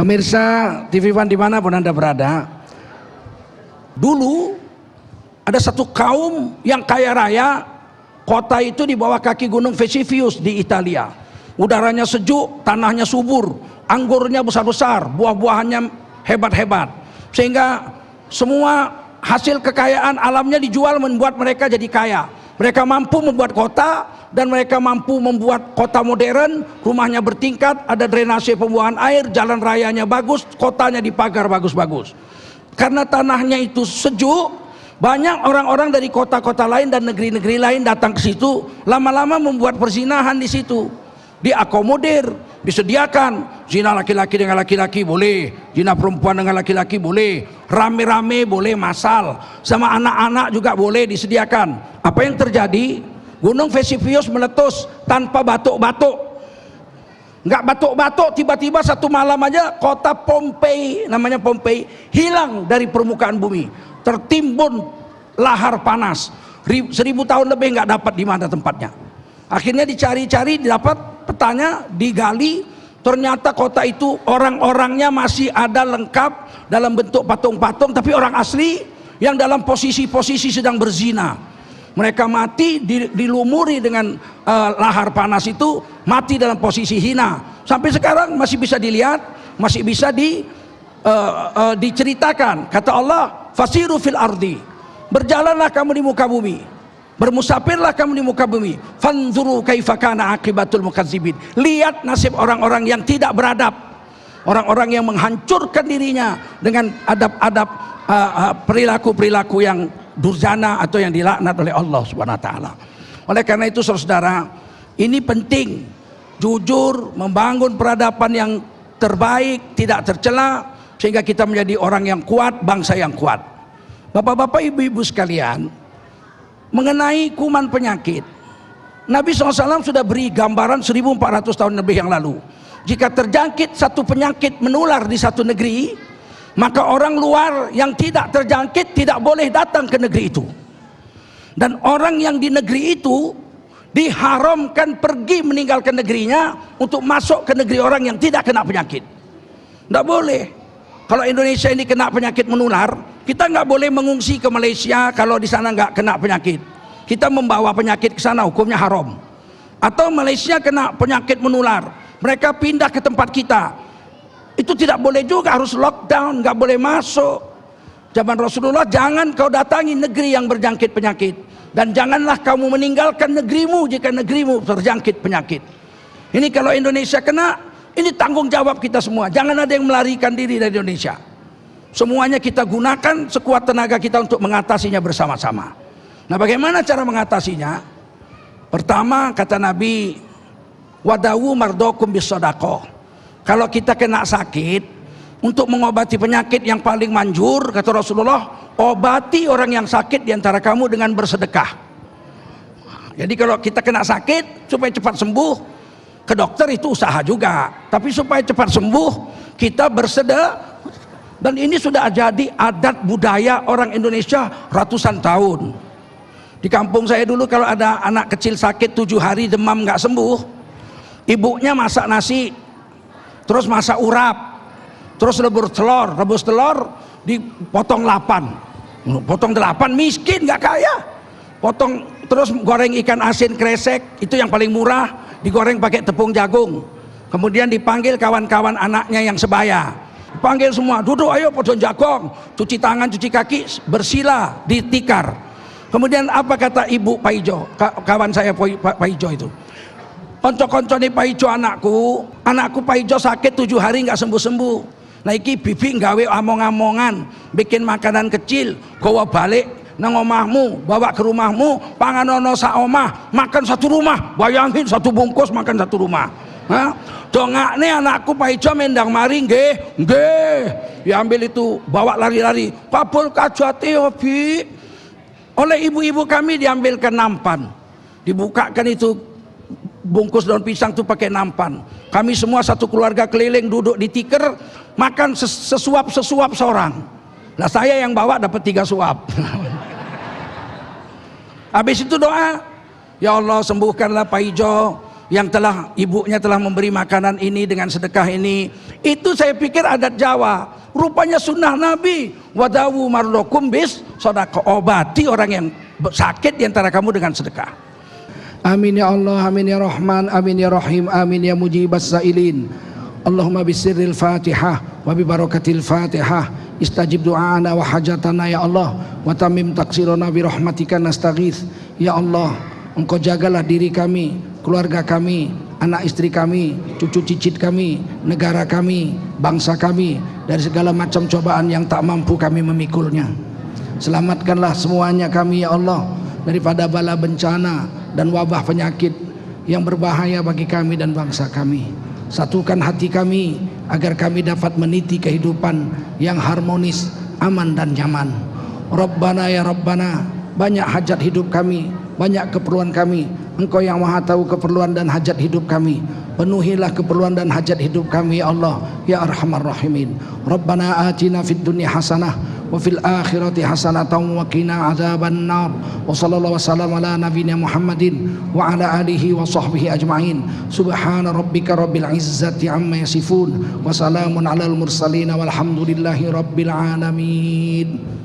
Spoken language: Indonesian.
Pemirsa TV One dimanapun Anda berada, dulu ada satu kaum yang kaya raya. Kota itu di bawah kaki gunung Vesuvius di Italia. Udaranya sejuk, tanahnya subur, anggurnya besar-besar, buah-buahannya hebat-hebat, sehingga semua hasil kekayaan alamnya dijual membuat mereka jadi kaya. Mereka mampu membuat kota, dan mereka mampu membuat kota modern, rumahnya bertingkat, ada drainase pembuangan air, jalan rayanya bagus, kotanya dipagar bagus-bagus. Karena tanahnya itu sejuk, banyak orang-orang dari kota-kota lain dan negeri-negeri lain datang ke situ, lama-lama membuat perzinahan di situ. Diakomodir, disediakan zina laki-laki dengan laki-laki boleh, zina perempuan dengan laki-laki boleh, rame-rame boleh, massal sama anak-anak juga boleh disediakan. Apa yang terjadi? Gunung Vesuvius meletus tanpa batuk-batuk, nggak batuk-batuk, tiba-tiba satu malam aja kota Pompei, namanya Pompei, hilang dari permukaan bumi, tertimbun lahar panas. 1000 tahun lebih nggak dapat di mana tempatnya. Akhirnya dicari-cari, didapat petanya, digali, ternyata kota itu orang-orangnya masih ada lengkap dalam bentuk patung-patung, tapi orang asli yang dalam posisi-posisi sedang berzina. Mereka mati dilumuri dengan lahar panas itu, mati dalam posisi hina. Sampai sekarang masih bisa dilihat, masih bisa diceritakan. Kata Allah, fasiru fil ardi, berjalanlah kamu di muka bumi, bermusafirlah kamu di muka bumi, fanzuru kaifa kana akibatul mukadzibin, lihat nasib orang-orang yang tidak beradab, orang-orang yang menghancurkan dirinya dengan adab-adab perilaku-perilaku yang durjana atau yang dilaknat oleh Allah Subhanahu wa taala. Oleh karena itu saudara, ini penting jujur, membangun peradaban yang terbaik, tidak tercela, sehingga kita menjadi orang yang kuat, bangsa yang kuat. Bapak-bapak, ibu-ibu sekalian, mengenai kuman penyakit, Nabi SAW sudah beri gambaran 1400 tahun lebih yang lalu. Jika terjangkit satu penyakit menular di satu negeri, maka orang luar yang tidak terjangkit tidak boleh datang ke negeri itu, dan orang yang di negeri itu diharamkan pergi meninggalkan negerinya untuk masuk ke negeri orang yang tidak kena penyakit. Tidak boleh. Kalau Indonesia ini kena penyakit menular, kita nggak boleh mengungsi ke Malaysia kalau di sana nggak kena penyakit. Kita membawa penyakit ke sana, hukumnya haram. Atau Malaysia kena penyakit menular, mereka pindah ke tempat kita, itu tidak boleh juga, harus lockdown, nggak boleh masuk. Zaman Rasulullah, jangan kau datangi negeri yang berjangkit penyakit, dan janganlah kamu meninggalkan negerimu jika negerimu terjangkit penyakit. Ini kalau Indonesia kena, ini tanggung jawab kita semua. Jangan ada yang melarikan diri dari Indonesia. Semuanya kita gunakan sekuat tenaga kita untuk mengatasinya bersama-sama. Nah, bagaimana cara mengatasinya? Pertama, kata Nabi, wadawu mardokum bisodaqoh. Kalau kita kena sakit, untuk mengobati penyakit yang paling manjur, kata Rasulullah, obati orang yang sakit diantara kamu dengan bersedekah. Jadi kalau kita kena sakit, supaya cepat sembuh, ke dokter itu usaha juga, tapi supaya cepat sembuh, kita bersedekah. Dan ini sudah jadi adat budaya orang Indonesia ratusan tahun. Di kampung saya dulu, kalau ada anak kecil sakit 7 hari demam nggak sembuh, ibunya masak nasi, terus masak urap, terus rebus telur dipotong 8, potong 8, miskin nggak kaya, potong, terus goreng ikan asin kresek, itu yang paling murah, digoreng pakai tepung jagung. Kemudian dipanggil kawan-kawan anaknya yang sebaya, panggil semua, duduk, ayo potong jagung, cuci tangan, cuci kaki, bersila di tikar. Kemudian apa kata ibu Pak Ijo, kawan saya Pak Ijo itu, konco-konco nih Pak Ijo, anakku Pak Ijo sakit 7 hari nggak sembuh-sembuh. Nah iki bibi nggawe among-amongan, bikin makanan kecil, bawa balik nang omahmu, bawa ke rumahmu, panganono sak omah, makan satu rumah, bayangin satu bungkus makan satu rumah. Dongakne anakku Pak Ijo mendang mari, nggih, diambil itu, bawa lari-lari, kabul kajati hobi. Oleh ibu-ibu kami diambilkan nampan, dibukakan itu bungkus daun pisang itu pakai nampan. Kami semua satu keluarga keliling duduk di tikar, makan sesuap seorang. Nah saya yang bawa dapat 3 suap. Habis itu doa, ya Allah sembuhkanlah Pak Ijo, yang ibunya telah memberi makanan ini dengan sedekah ini. Itu saya pikir adat Jawa, rupanya sunnah Nabi. Wadawu marlokum bis sedekah, obati orang yang sakit di antara kamu dengan sedekah. Amin ya Allah, amin ya Rahman, amin ya Rahim, amin ya mujibas sa'ilin. Allahumma bisirril Fatihah wa bi barakatil Fatihah istajib du'ana wa hajatana ya Allah, wa tamim taksirona bi rahmatika nastaghits. Ya Allah, Engkau jagalah diri kami, keluarga kami, anak istri kami, cucu cicit kami, negara kami, bangsa kami dari segala macam cobaan yang tak mampu kami memikulnya. Selamatkanlah semuanya kami ya Allah daripada bala bencana dan wabah penyakit yang berbahaya bagi kami dan bangsa kami. Satukan hati kami agar kami dapat meniti kehidupan yang harmonis, aman dan nyaman. Rabbana ya Rabbana, banyak hajat hidup kami, banyak keperluan kami. Engkau yang maha tahu keperluan dan hajat hidup kami. Penuhilah keperluan dan hajat hidup kami ya Allah ya Arhamar Rahimin. Rabbana atina fid dunya hasanah wa fil akhirati hasanatan wa qina adzabannar. Wa sallallahu wasallam ala nabiyyina Muhammadin wa ala alihi wa sahbihi ajma'in. Subhana rabbika rabbil izzati amma yasifun wa salamun alal mursalin walhamdulillahi rabbil alamin.